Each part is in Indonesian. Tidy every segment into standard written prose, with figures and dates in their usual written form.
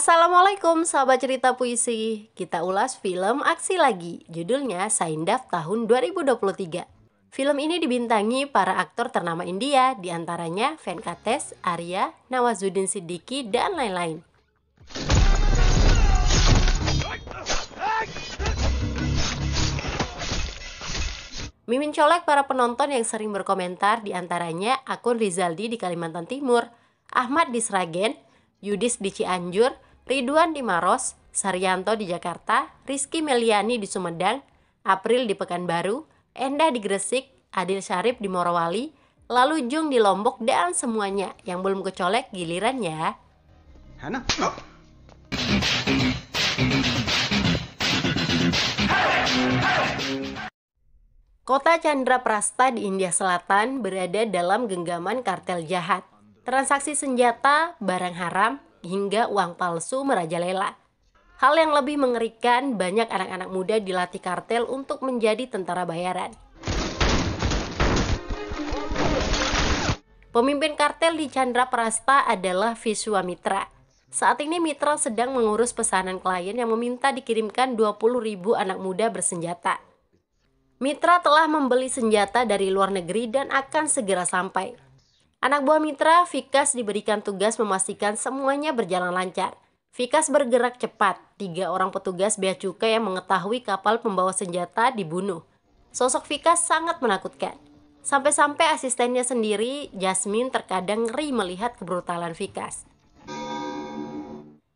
Assalamualaikum sahabat cerita puisi. Kita ulas film aksi lagi. Judulnya Saindaf tahun 2023. Film ini dibintangi para aktor ternama India, diantaranya Venkatesh, Arya, Nawazuddin Siddiqui, dan lain-lain. Mimin colek para penonton yang sering berkomentar, diantaranya akun Rizaldi di Kalimantan Timur, Ahmad di Sragen, Yudis di Cianjur, Ridwan di Maros, Saryanto di Jakarta, Rizky Meliani di Sumedang, April di Pekanbaru, Endah di Gresik, Adil Syarif di Morowali, lalu Jung di Lombok, dan semuanya. Yang belum kecolek giliran ya. Hana? Kota Chandraprastha di India Selatan berada dalam genggaman kartel jahat. Transaksi senjata, barang haram, hingga uang palsu merajalela. Hal yang lebih mengerikan, banyak anak-anak muda dilatih kartel untuk menjadi tentara bayaran. Pemimpin kartel di Chandraprastha adalah Vishwamitra. Saat ini Mitra sedang mengurus pesanan klien yang meminta dikirimkan 20.000 anak muda bersenjata. Mitra telah membeli senjata dari luar negeri dan akan segera sampai. Anak buah Mitra, Vikas, diberikan tugas memastikan semuanya berjalan lancar. Vikas bergerak cepat. 3 orang petugas bea cukai yang mengetahui kapal pembawa senjata dibunuh. Sosok Vikas sangat menakutkan. Sampai-sampai asistennya sendiri, Jasmine, terkadang ngeri melihat kebrutalan Vikas.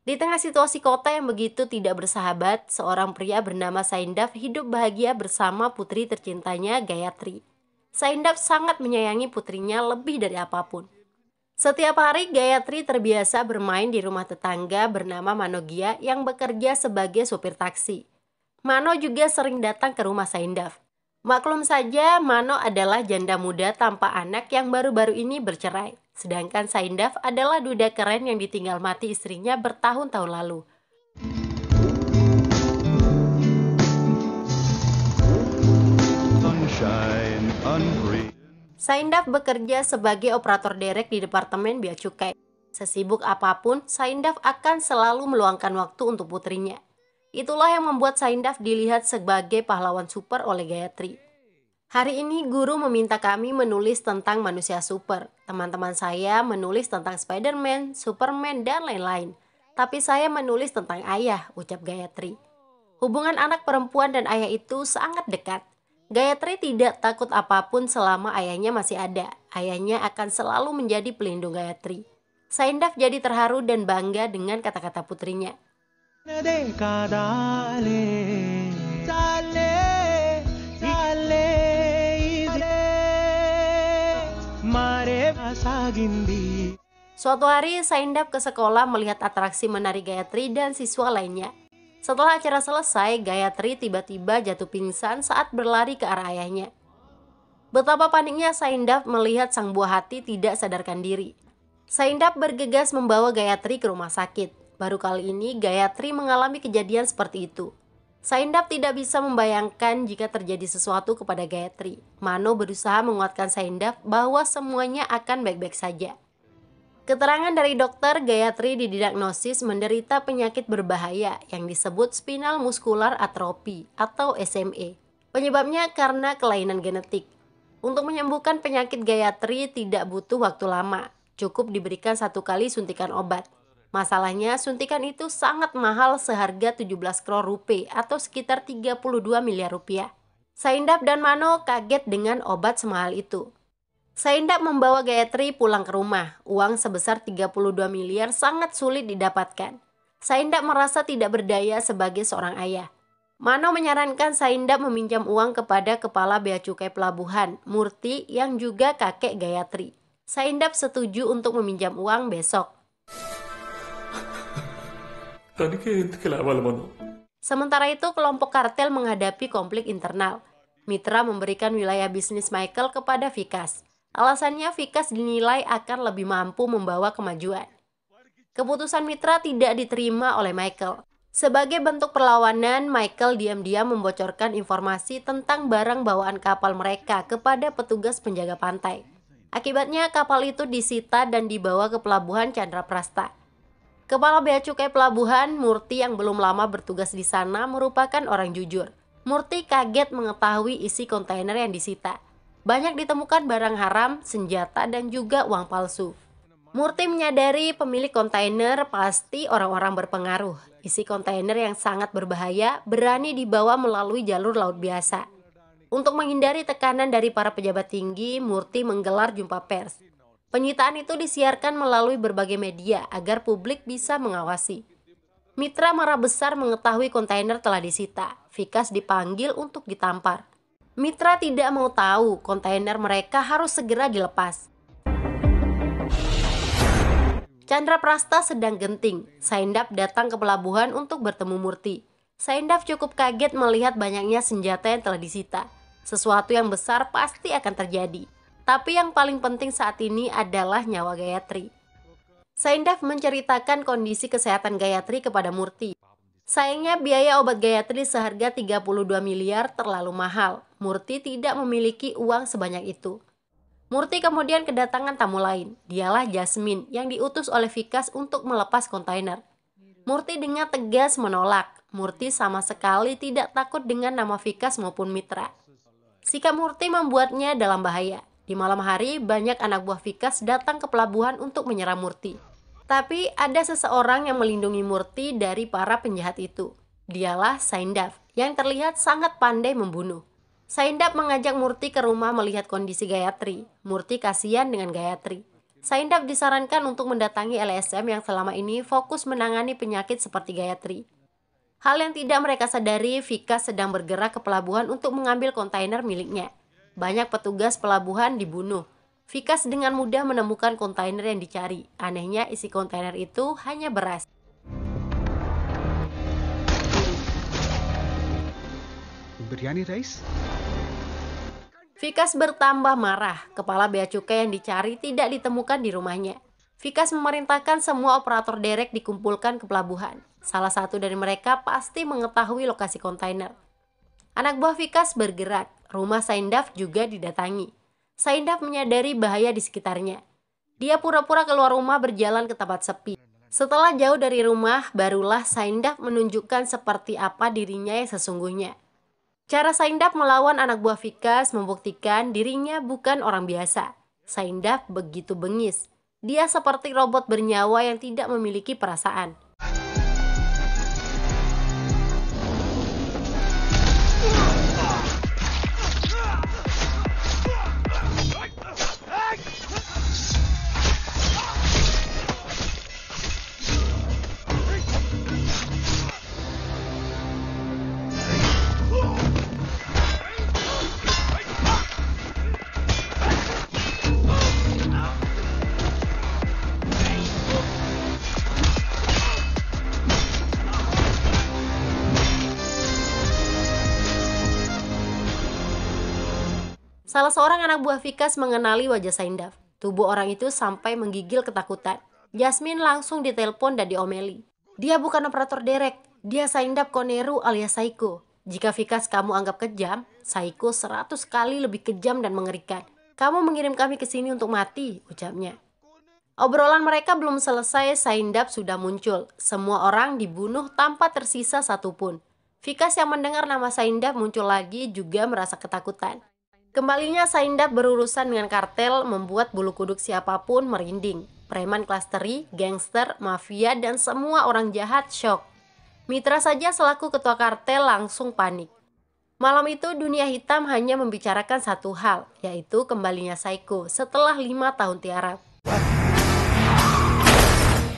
Di tengah situasi kota yang begitu tidak bersahabat, seorang pria bernama Saindaf hidup bahagia bersama putri tercintanya Gayatri. Saindaf sangat menyayangi putrinya lebih dari apapun. Setiap hari Gayatri terbiasa bermain di rumah tetangga bernama Manogia yang bekerja sebagai supir taksi. Mano juga sering datang ke rumah Saindaf. Maklum saja, Mano adalah janda muda tanpa anak yang baru-baru ini bercerai. Sedangkan Saindaf adalah duda keren yang ditinggal mati istrinya bertahun-tahun lalu. Saindaf bekerja sebagai operator derek di Departemen Bea Cukai. Sesibuk apapun, Saindaf akan selalu meluangkan waktu untuk putrinya. Itulah yang membuat Saindaf dilihat sebagai pahlawan super oleh Gayatri. Hari ini guru meminta kami menulis tentang manusia super. Teman-teman saya menulis tentang Spider-Man, Superman, dan lain-lain. Tapi saya menulis tentang ayah, ucap Gayatri. Hubungan anak perempuan dan ayah itu sangat dekat. Gayatri tidak takut apapun selama ayahnya masih ada. Ayahnya akan selalu menjadi pelindung Gayatri. Saindaf jadi terharu dan bangga dengan kata-kata putrinya. Suatu hari Saindaf ke sekolah melihat atraksi menari Gayatri dan siswa lainnya. Setelah acara selesai, Gayatri tiba-tiba jatuh pingsan saat berlari ke arah ayahnya. Betapa paniknya Saindaf melihat sang buah hati tidak sadarkan diri. Saindaf bergegas membawa Gayatri ke rumah sakit. Baru kali ini Gayatri mengalami kejadian seperti itu. Saindaf tidak bisa membayangkan jika terjadi sesuatu kepada Gayatri. Mano berusaha menguatkan Saindaf bahwa semuanya akan baik-baik saja. Keterangan dari dokter, Gayatri didiagnosis menderita penyakit berbahaya yang disebut spinal muscular atrophy atau SMA. Penyebabnya karena kelainan genetik. Untuk menyembuhkan penyakit Gayatri tidak butuh waktu lama, cukup diberikan 1 kali suntikan obat. Masalahnya suntikan itu sangat mahal seharga 17 crore rupiah atau sekitar 32 miliar rupiah. Saindaf dan Mano kaget dengan obat semahal itu. Saindaf membawa Gayatri pulang ke rumah. Uang sebesar 32 miliar sangat sulit didapatkan. Saindaf merasa tidak berdaya sebagai seorang ayah. Mano menyarankan Saindaf meminjam uang kepada kepala bea cukai pelabuhan, Murti, yang juga kakek Gayatri. Saindaf setuju untuk meminjam uang besok. Sementara itu, kelompok kartel menghadapi konflik internal. Mitra memberikan wilayah bisnis Michael kepada Vikas. Alasannya Vikas dinilai akan lebih mampu membawa kemajuan. Keputusan Mitra tidak diterima oleh Michael. Sebagai bentuk perlawanan, Michael diam-diam membocorkan informasi tentang barang bawaan kapal mereka kepada petugas penjaga pantai. Akibatnya kapal itu disita dan dibawa ke pelabuhan Chandraprastha. Kepala Bea Cukai Pelabuhan, Murti yang belum lama bertugas di sana merupakan orang jujur. Murti kaget mengetahui isi kontainer yang disita. Banyak ditemukan barang haram, senjata, dan juga uang palsu. Murti menyadari pemilik kontainer pasti orang-orang berpengaruh. Isi kontainer yang sangat berbahaya berani dibawa melalui jalur laut biasa. Untuk menghindari tekanan dari para pejabat tinggi, Murti menggelar jumpa pers. Penyitaan itu disiarkan melalui berbagai media agar publik bisa mengawasi. Mitra marah besar mengetahui kontainer telah disita. Vikas dipanggil untuk ditampar. Mitra tidak mau tahu, kontainer mereka harus segera dilepas. Chandra Prasta sedang genting. Saindap datang ke pelabuhan untuk bertemu Murti. Saindap cukup kaget melihat banyaknya senjata yang telah disita. Sesuatu yang besar pasti akan terjadi. Tapi yang paling penting saat ini adalah nyawa Gayatri. Saindap menceritakan kondisi kesehatan Gayatri kepada Murti. Sayangnya biaya obat Gayatri seharga 32 miliar terlalu mahal. Murti tidak memiliki uang sebanyak itu. Murti kemudian kedatangan tamu lain. Dialah Jasmine yang diutus oleh Vikas untuk melepas kontainer. Murti dengan tegas menolak. Murti sama sekali tidak takut dengan nama Vikas maupun Mitra. Sikap Murti membuatnya dalam bahaya. Di malam hari, banyak anak buah Vikas datang ke pelabuhan untuk menyerang Murti. Tapi ada seseorang yang melindungi Murti dari para penjahat itu. Dialah Saindap, yang terlihat sangat pandai membunuh. Saindap mengajak Murti ke rumah melihat kondisi Gayatri. Murti kasihan dengan Gayatri. Saindap disarankan untuk mendatangi LSM yang selama ini fokus menangani penyakit seperti Gayatri. Hal yang tidak mereka sadari, Vikas sedang bergerak ke pelabuhan untuk mengambil kontainer miliknya. Banyak petugas pelabuhan dibunuh. Vikas dengan mudah menemukan kontainer yang dicari. Anehnya isi kontainer itu hanya beras. Biryani rice? Vikas bertambah marah. Kepala bea cukai yang dicari tidak ditemukan di rumahnya. Vikas memerintahkan semua operator derek dikumpulkan ke pelabuhan. Salah satu dari mereka pasti mengetahui lokasi kontainer. Anak buah Vikas bergerak. Rumah Saindap juga didatangi. Saindap menyadari bahaya di sekitarnya. Dia pura-pura keluar rumah berjalan ke tempat sepi. Setelah jauh dari rumah, barulah Saindap menunjukkan seperti apa dirinya yang sesungguhnya. Cara Saindap melawan anak buah Vikas membuktikan dirinya bukan orang biasa. Saindap begitu bengis. Dia seperti robot bernyawa yang tidak memiliki perasaan. Salah seorang anak buah Vikas mengenali wajah Saindap. Tubuh orang itu sampai menggigil ketakutan. Jasmine langsung ditelepon dan diomeli. Dia bukan operator derek, dia Saindap Koneru alias Saiko. Jika Vikas kamu anggap kejam, Saiko 100 kali lebih kejam dan mengerikan. Kamu mengirim kami ke sini untuk mati, ucapnya. Obrolan mereka belum selesai, Saindap sudah muncul. Semua orang dibunuh tanpa tersisa satupun. Vikas yang mendengar nama Saindap muncul lagi juga merasa ketakutan. Kembalinya Saindap berurusan dengan kartel membuat bulu kuduk siapapun merinding. Preman klasteri, gangster, mafia, dan semua orang jahat syok. Mitra saja selaku ketua kartel langsung panik. Malam itu dunia hitam hanya membicarakan satu hal, yaitu kembalinya Saiko setelah 5 tahun tiarap.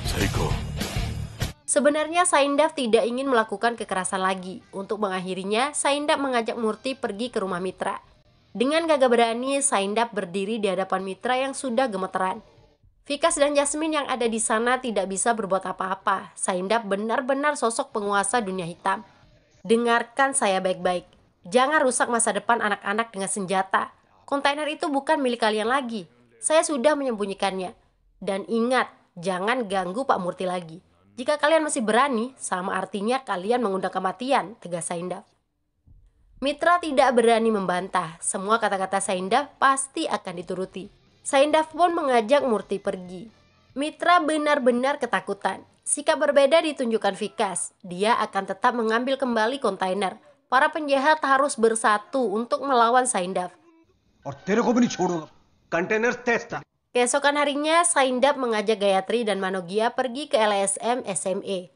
Saiko. Sebenarnya Saindap tidak ingin melakukan kekerasan lagi. Untuk mengakhirinya, Saindap mengajak Murti pergi ke rumah Mitra. Dengan gagah berani, Saindap berdiri di hadapan Mitra yang sudah gemeteran. Vikas dan Jasmine yang ada di sana tidak bisa berbuat apa-apa. Saindap benar-benar sosok penguasa dunia hitam. Dengarkan saya baik-baik. Jangan rusak masa depan anak-anak dengan senjata. Kontainer itu bukan milik kalian lagi. Saya sudah menyembunyikannya. Dan ingat, jangan ganggu Pak Murti lagi. Jika kalian masih berani, sama artinya kalian mengundang kematian, tegas Saindap. Mitra tidak berani membantah. Semua kata-kata Saindap pasti akan dituruti. Saindap pun mengajak Murti pergi. Mitra benar-benar ketakutan. Sikap berbeda ditunjukkan Vikas. Dia akan tetap mengambil kembali kontainer. Para penjahat harus bersatu untuk melawan Saindap. और तेरे को भी नहीं छोड़ूंगा कंटेनर तेज था Keesokan harinya, Saindap mengajak Gayatri dan Manogia pergi ke LSM SME.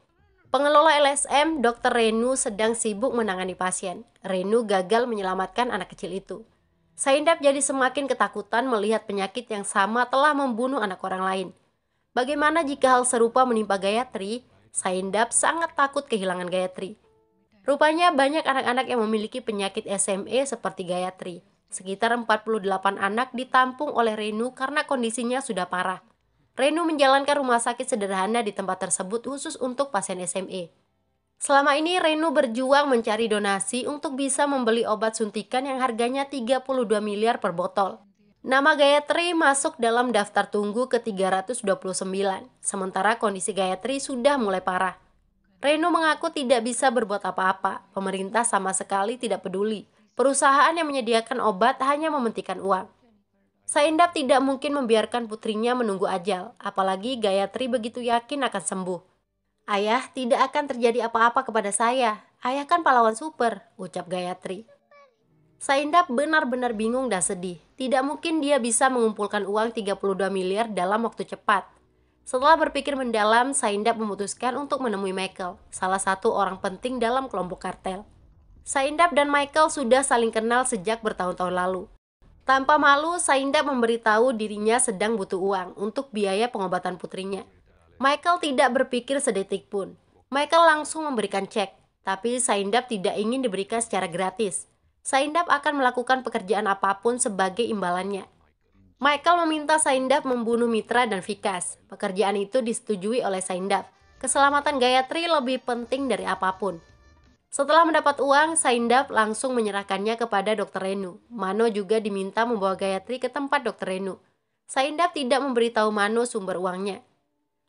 Pengelola LSM, Dr. Renu, sedang sibuk menangani pasien. Renu gagal menyelamatkan anak kecil itu. Saindap jadi semakin ketakutan melihat penyakit yang sama telah membunuh anak orang lain. Bagaimana jika hal serupa menimpa Gayatri? Saindap sangat takut kehilangan Gayatri. Rupanya banyak anak-anak yang memiliki penyakit SME seperti Gayatri. Sekitar 48 anak ditampung oleh Renu karena kondisinya sudah parah. Renu menjalankan rumah sakit sederhana di tempat tersebut khusus untuk pasien SME. Selama ini Renu berjuang mencari donasi untuk bisa membeli obat suntikan yang harganya 32 miliar per botol. Nama Gayatri masuk dalam daftar tunggu ke-329, sementara kondisi Gayatri sudah mulai parah. Renu mengaku tidak bisa berbuat apa-apa, pemerintah sama sekali tidak peduli. Perusahaan yang menyediakan obat hanya mementingkan uang. Saindap tidak mungkin membiarkan putrinya menunggu ajal, apalagi Gayatri begitu yakin akan sembuh. Ayah, tidak akan terjadi apa-apa kepada saya. Ayah kan pahlawan super, ucap Gayatri. Saindap benar-benar bingung dan sedih. Tidak mungkin dia bisa mengumpulkan uang 32 miliar dalam waktu cepat. Setelah berpikir mendalam, Saindap memutuskan untuk menemui Michael, salah satu orang penting dalam kelompok kartel. Saindap dan Michael sudah saling kenal sejak bertahun-tahun lalu. Tanpa malu, Saindap memberitahu dirinya sedang butuh uang untuk biaya pengobatan putrinya. Michael tidak berpikir sedetik pun. Michael langsung memberikan cek, tapi Saindap tidak ingin diberikan secara gratis. Saindap akan melakukan pekerjaan apapun sebagai imbalannya. Michael meminta Saindap membunuh Mitra dan Vikas. Pekerjaan itu disetujui oleh Saindap. Keselamatan Gayatri lebih penting dari apapun. Setelah mendapat uang, Saindap langsung menyerahkannya kepada Dr. Renu. Mano juga diminta membawa Gayatri ke tempat Dr. Renu. Saindap tidak memberitahu Mano sumber uangnya.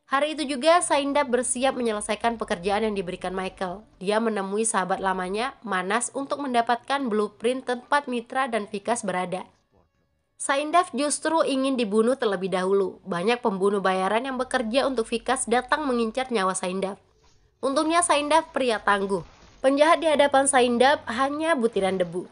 Hari itu juga Saindap bersiap menyelesaikan pekerjaan yang diberikan Michael. Dia menemui sahabat lamanya, Manas, untuk mendapatkan blueprint tempat Mitra dan Vikas berada. Saindap justru ingin dibunuh terlebih dahulu. Banyak pembunuh bayaran yang bekerja untuk Vikas datang mengincar nyawa Saindap. Untungnya Saindap pria tangguh. Penjahat di hadapan Saindap hanya butiran debu.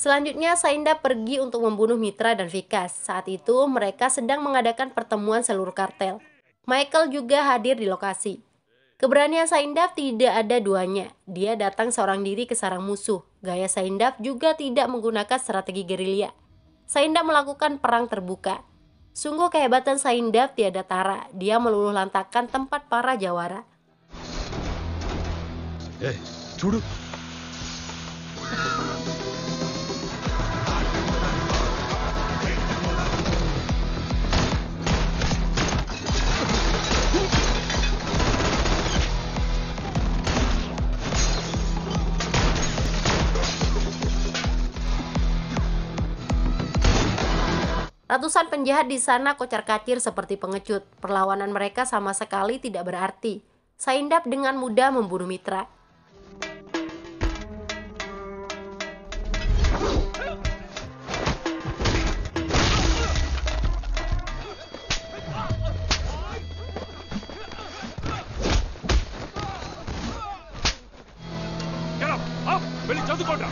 Selanjutnya, Saindap pergi untuk membunuh Mitra dan Vikas. Saat itu, mereka sedang mengadakan pertemuan seluruh kartel. Michael juga hadir di lokasi. Keberanian Saindap tidak ada duanya. Dia datang seorang diri ke sarang musuh. Gaya Saindap juga tidak menggunakan strategi gerilya. Saindap melakukan perang terbuka. Sungguh kehebatan Saindap tiada tara. Dia meluluh lantakkan tempat para jawara. చూడు Ratusan penjahat di sana kocar-kacir seperti pengecut. Perlawanan mereka sama sekali tidak berarti. Saindap dengan mudah membunuh Mitra. వెళ్ళి చదువుకోండి.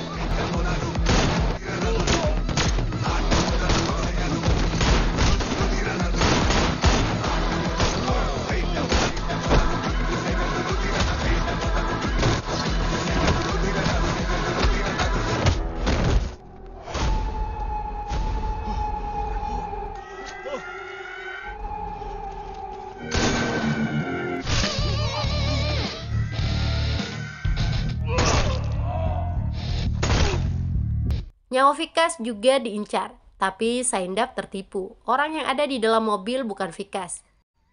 Nyawa Vikas juga diincar, tapi Saindap tertipu. Orang yang ada di dalam mobil bukan Vikas.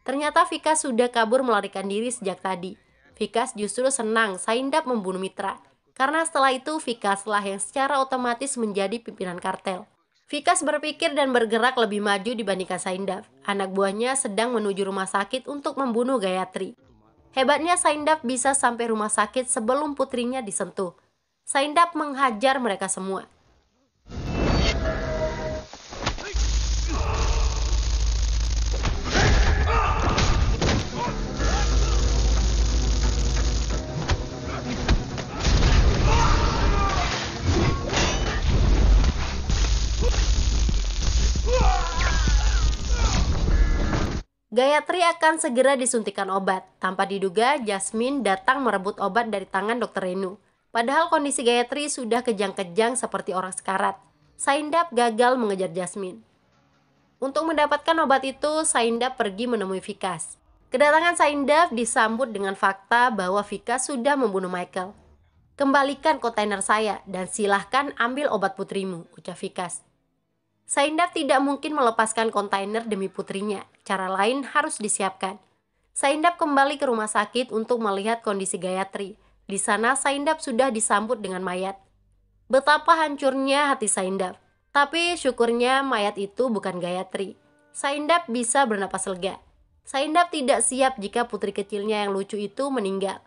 Ternyata Vikas sudah kabur melarikan diri sejak tadi. Vikas justru senang Saindap membunuh Mitra, karena setelah itu Vikaslah yang secara otomatis menjadi pimpinan kartel. Vikas berpikir dan bergerak lebih maju dibandingkan Saindap. Anak buahnya sedang menuju rumah sakit untuk membunuh Gayatri. Hebatnya Saindap bisa sampai rumah sakit sebelum putrinya disentuh. Saindap menghajar mereka semua. Gayatri akan segera disuntikan obat. Tanpa diduga, Jasmine datang merebut obat dari tangan Dr. Renu. Padahal kondisi Gayatri sudah kejang-kejang seperti orang sekarat. Saindap gagal mengejar Jasmine. Untuk mendapatkan obat itu, Saindap pergi menemui Vikas. Kedatangan Saindap disambut dengan fakta bahwa Vikas sudah membunuh Michael. "Kembalikan kontainer saya dan silahkan ambil obat putrimu," ucap Vikas. Saindap tidak mungkin melepaskan kontainer demi putrinya. Cara lain harus disiapkan. Saindap kembali ke rumah sakit untuk melihat kondisi Gayatri. Di sana Saindap sudah disambut dengan mayat. Betapa hancurnya hati Saindap. Tapi syukurnya mayat itu bukan Gayatri. Saindap bisa bernapas lega. Saindap tidak siap jika putri kecilnya yang lucu itu meninggal.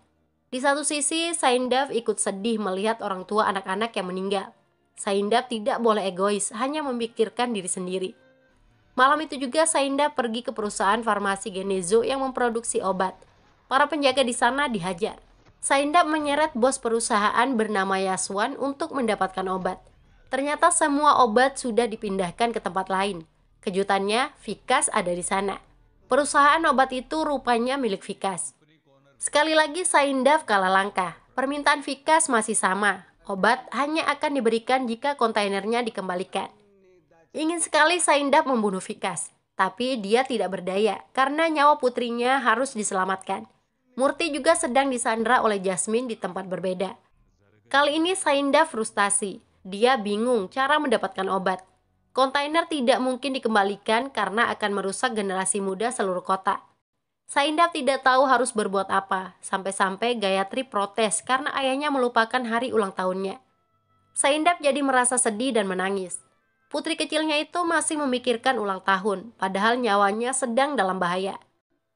Di satu sisi, Saindap ikut sedih melihat orang tua anak-anak yang meninggal. Saindap tidak boleh egois, hanya memikirkan diri sendiri. Malam itu juga Saindap pergi ke perusahaan farmasi Genezo yang memproduksi obat. Para penjaga di sana dihajar. Saindap menyeret bos perusahaan bernama Yaswan untuk mendapatkan obat. Ternyata semua obat sudah dipindahkan ke tempat lain. Kejutannya, Vikas ada di sana. Perusahaan obat itu rupanya milik Vikas. Sekali lagi Saindap kalah langkah. Permintaan Vikas masih sama. Obat hanya akan diberikan jika kontainernya dikembalikan. Ingin sekali Saindap membunuh Vikas, tapi dia tidak berdaya karena nyawa putrinya harus diselamatkan. Murti juga sedang disandra oleh Jasmine di tempat berbeda. Kali ini Saindap frustasi. Dia bingung cara mendapatkan obat. Kontainer tidak mungkin dikembalikan karena akan merusak generasi muda seluruh kota. Saindap tidak tahu harus berbuat apa, sampai-sampai Gayatri protes karena ayahnya melupakan hari ulang tahunnya. Saindap jadi merasa sedih dan menangis. Putri kecilnya itu masih memikirkan ulang tahun, padahal nyawanya sedang dalam bahaya.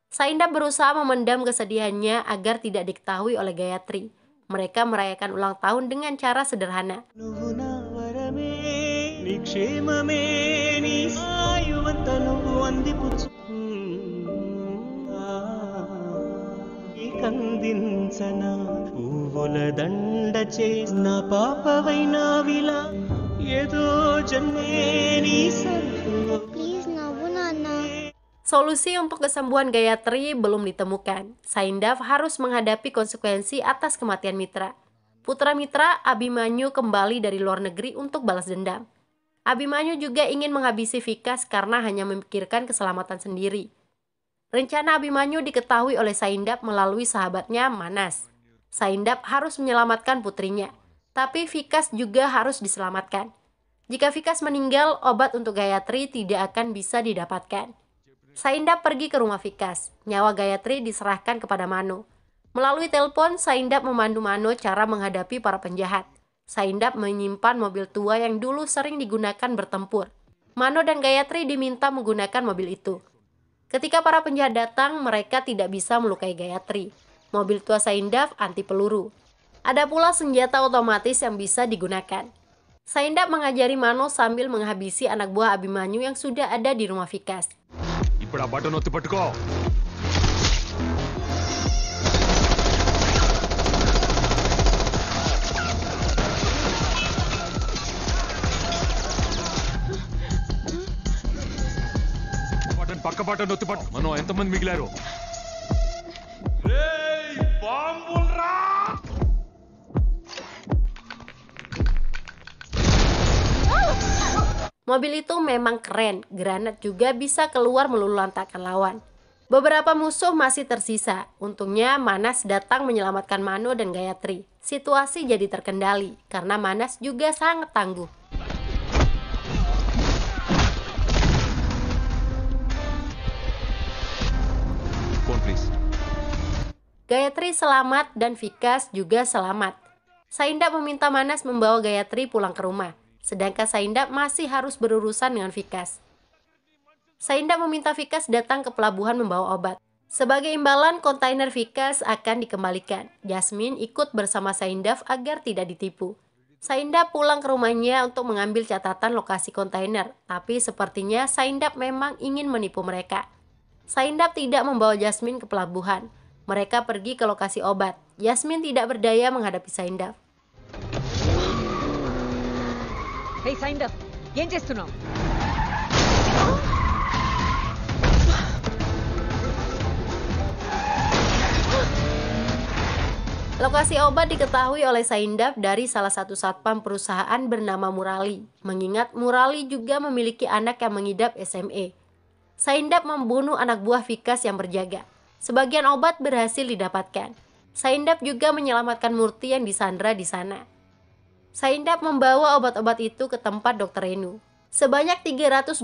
Saindap berusaha memendam kesedihannya agar tidak diketahui oleh Gayatri. Mereka merayakan ulang tahun dengan cara sederhana. కందించనా పువ్వుల దండ చేసిన పాపవైనా విలా ఏదో జన్మే నీ సర్వ. Please nabun anak. Solusi untuk kesembuhan Gayatri belum ditemukan. Saindap harus menghadapi konsekuensi atas kematian Mitra. Putra Mitra, Abhimanyu, kembali dari luar negeri untuk balas dendam. Abhimanyu juga ingin menghabisi Vikas karena hanya memikirkan keselamatan sendiri. Rencana Abhimanyu diketahui oleh Saindap melalui sahabatnya Manas. Saindap harus menyelamatkan putrinya, tapi Vikas juga harus diselamatkan. Jika Vikas meninggal, obat untuk Gayatri tidak akan bisa didapatkan. Saindap pergi ke rumah Vikas. Nyawa Gayatri diserahkan kepada Mano. Melalui telepon, Saindap memandu Mano cara menghadapi para penjahat. Saindap menyimpan mobil tua yang dulu sering digunakan bertempur. Mano dan Gayatri diminta menggunakan mobil itu. Ketika para penjahat datang, mereka tidak bisa melukai Gayatri. Mobil tua Saindap anti peluru. Ada pula senjata otomatis yang bisa digunakan. Saindap mengajari Mano sambil menghabisi anak buah Abhimanyu yang sudah ada di rumah Vikas. ఇప్పుడు ఆ బటన్ ఒత్తి పట్టుకో. బటన్ పక్క బటన్ ఒత్తి పట్టు. మనం ఎంతమంది మిగిలారు? రేయ్ బాంబుల్రా! Mobil itu memang keren, granat juga bisa keluar meluluhlantakkan lawan. Beberapa musuh masih tersisa, untungnya Manas datang menyelamatkan Mano dan Gayatri. Situasi jadi terkendali, karena Manas juga sangat tangguh. Phone please. Gayatri selamat dan Vikas juga selamat. Saindap meminta Manas membawa Gayatri pulang ke rumah. sedangkan Saindap masih harus berurusan dengan Vikas. Saindap meminta Vikas datang ke pelabuhan membawa obat. Sebagai imbalan, kontainer Vikas akan dikembalikan. Jasmine ikut bersama Saindap agar tidak ditipu. Saindap pulang ke rumahnya untuk mengambil catatan lokasi kontainer, tapi sepertinya Saindap memang ingin menipu mereka. Saindap tidak membawa Jasmine ke pelabuhan. Mereka pergi ke lokasi obat. Jasmine tidak berdaya menghadapi Saindap. హే సైండప్ ఏం చేస్తున్నావు? Lokasi obat diketahui oleh Saindap dari salah satu satpam perusahaan bernama Murali. Mengingat Murali juga memiliki anak yang mengidap SMA. Saindap membunuh anak buah Vikas yang berjaga. Sebagian obat berhasil didapatkan. Saindap juga menyelamatkan Murti yang disandra di sana. Saindap membawa obat-obat itu ke tempat Dr. Renu. Sebanyak 325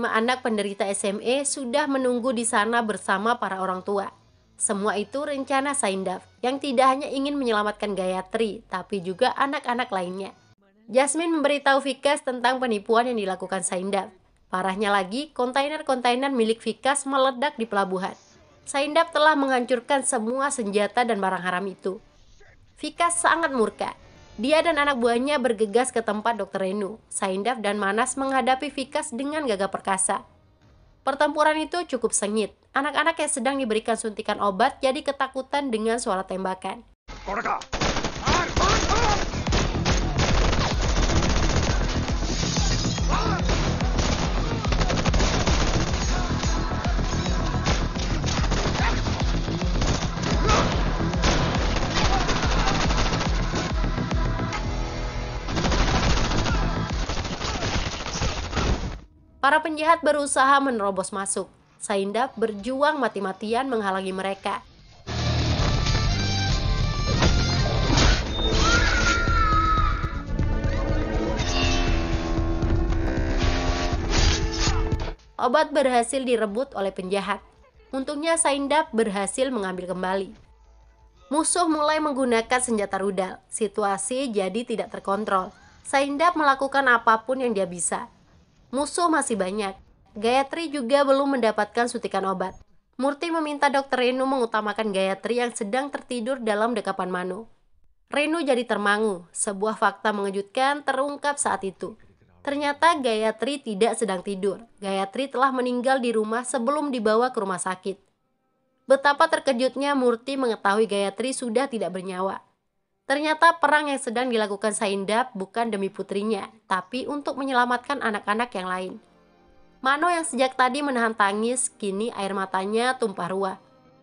anak penderita SMA sudah menunggu di sana bersama para orang tua. Semua itu rencana Saindap yang tidak hanya ingin menyelamatkan Gayatri, tapi juga anak-anak lainnya. Jasmine memberitahu Vikas tentang penipuan yang dilakukan Saindap. Parahnya lagi, kontainer-kontainer milik Vikas meledak di pelabuhan. Saindap telah menghancurkan semua senjata dan barang haram itu. Vikas sangat murka. Dia dan anak buahnya bergegas ke tempat Dr. Renu. Saindap dan Manas menghadapi Vikas dengan gagah perkasa. Pertempuran itu cukup sengit. Anak-anak yang sedang diberikan suntikan obat jadi ketakutan dengan suara tembakan. Para penjahat berusaha menerobos masuk. Saindap berjuang mati-matian menghalangi mereka. Obat berhasil direbut oleh penjahat. Untungnya Saindap berhasil mengambil kembali. Musuh mulai menggunakan senjata rudal. Situasi jadi tidak terkontrol. Saindap melakukan apapun yang dia bisa. Musuh masih banyak. Gayatri juga belum mendapatkan suntikan obat. Murti meminta Dr. Renu mengutamakan Gayatri yang sedang tertidur dalam dekapan Mano. Renu jadi termangu. Sebuah fakta mengejutkan terungkap saat itu. Ternyata Gayatri tidak sedang tidur. Gayatri telah meninggal di rumah sebelum dibawa ke rumah sakit. Betapa terkejutnya Murti mengetahui Gayatri sudah tidak bernyawa. Ternyata perang yang sedang dilakukan Saindap bukan demi putrinya, tapi untuk menyelamatkan anak-anak yang lain. Mano yang sejak tadi menahan tangis, kini air matanya tumpah ruah.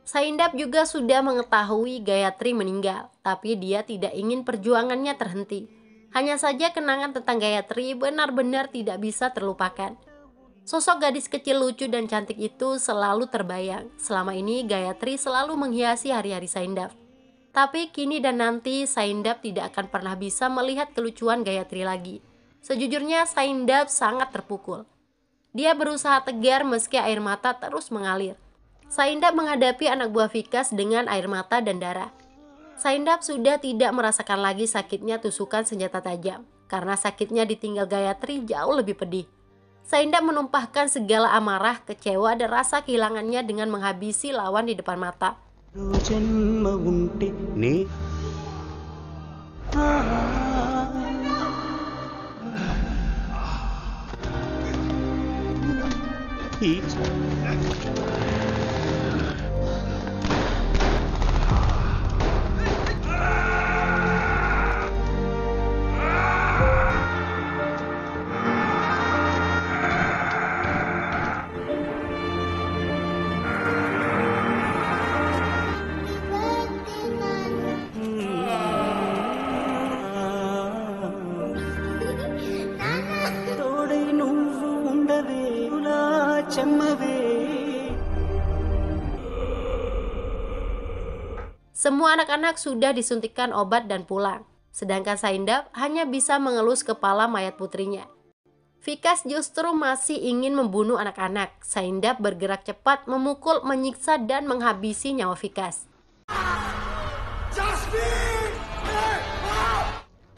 Saindap juga sudah mengetahui Gayatri meninggal, tapi dia tidak ingin perjuangannya terhenti. Hanya saja kenangan tentang Gayatri benar-benar tidak bisa terlupakan. Sosok gadis kecil lucu dan cantik itu selalu terbayang. Selama ini Gayatri selalu menghiasi hari-hari Saindap. Tapi kini dan nanti Saindap tidak akan pernah bisa melihat kelucuan Gayatri lagi. Sejujurnya Saindap sangat terpukul. Dia berusaha tegar meski air mata terus mengalir. Saindap menghadapi anak buah Vikas dengan air mata dan darah. Saindap sudah tidak merasakan lagi sakitnya tusukan senjata tajam. Karena sakitnya ditinggal Gayatri jauh lebih pedih. Saindap menumpahkan segala amarah, kecewa, dan rasa kehilangannya dengan menghabisi lawan di depan mata. Semua anak-anak sudah disuntikan obat dan pulang. Sedangkan Saindap hanya bisa mengelus kepala mayat putrinya. Vikas justru masih ingin membunuh anak-anak. Saindap bergerak cepat, memukul, menyiksa, dan menghabisi nyawa Vikas.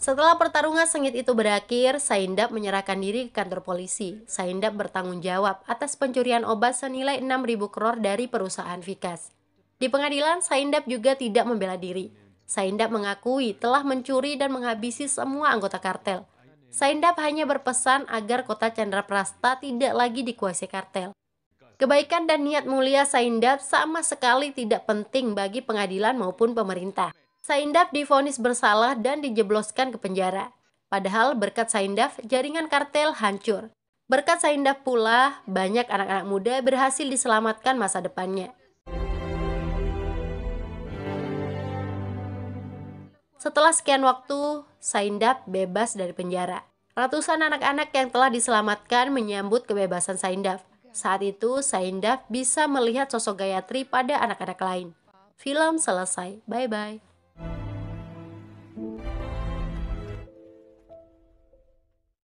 Setelah pertarungan sengit itu berakhir, Saindap menyerahkan diri ke kantor polisi. Saindap bertanggung jawab atas pencurian obat senilai 6.000 crore dari perusahaan Vikas. Di pengadilan, Saindap juga tidak membela diri. Saindap mengakui telah mencuri dan menghabisi semua anggota kartel. Saindap hanya berpesan agar kota Chandraprastha tidak lagi dikuasai kartel. Kebaikan dan niat mulia Saindap sama sekali tidak penting bagi pengadilan maupun pemerintah. Saindap divonis bersalah dan dijebloskan ke penjara. Padahal berkat Saindap, jaringan kartel hancur. Berkat Saindap pula, banyak anak-anak muda berhasil diselamatkan masa depannya. Setelah sekian waktu, Saindap bebas dari penjara. Ratusan anak-anak yang telah diselamatkan menyambut kebebasan Saindap. Saat itu, Saindap bisa melihat sosok Gayatri pada anak-anak lain. Film selesai. Bye-bye.